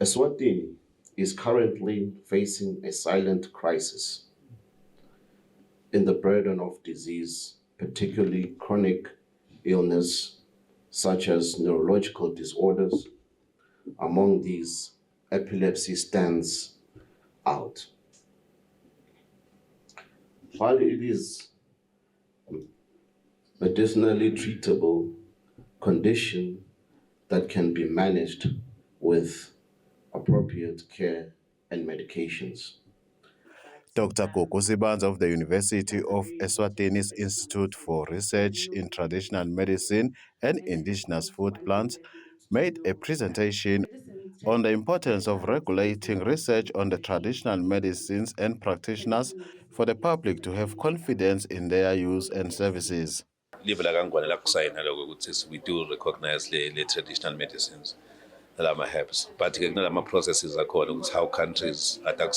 Eswatini is currently facing a silent crisis in the burden of disease, particularly chronic illness such as neurological disorders. Among these, epilepsy stands out. While it is medicinally treatable condition that can be managed with appropriate care and medications. Dr. Gugu Sibanza of the University of Eswatini's Institute for Research in Traditional Medicine and Indigenous Food Plants made a presentation on the importance of regulating research on the traditional medicines and practitioners for the public to have confidence in their use and services. We do recognize the traditional medicines, herbs, but the processes according to how countries attack.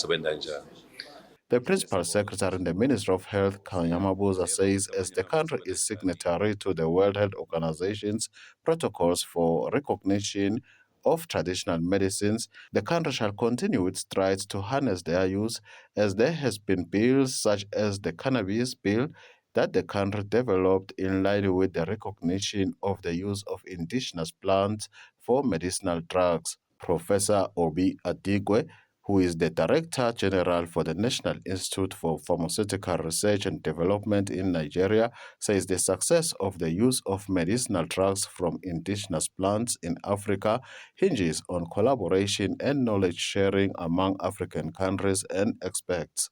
The Principal Secretary in the Ministry of Health, Kanyamabuza, says as the country is signatory to the World Health Organization's protocols for recognition of traditional medicines, the country shall continue its strides to harness their use, as there has been bills such as the cannabis bill that the country developed in line with the recognition of the use of indigenous plants for medicinal drugs. Professor Obi Adigwe, who is the Director General for the National Institute for Pharmaceutical Research and Development in Nigeria, says the success of the use of medicinal drugs from indigenous plants in Africa hinges on collaboration and knowledge sharing among African countries and experts.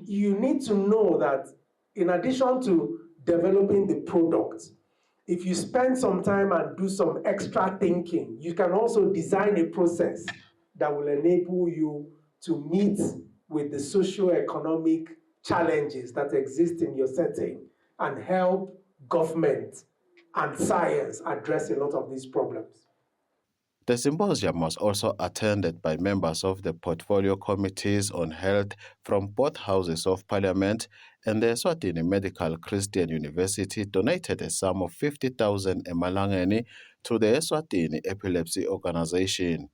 You need to know that in addition to developing the product, if you spend some time and do some extra thinking, you can also design a process that will enable you to meet with the socio-economic challenges that exist in your setting and help government and science address a lot of these problems. The symposium was also attended by members of the portfolio committees on health from both houses of parliament, and the Eswatini Medical Christian University donated a sum of 50,000 emalangeni to the Eswatini Epilepsy Organization.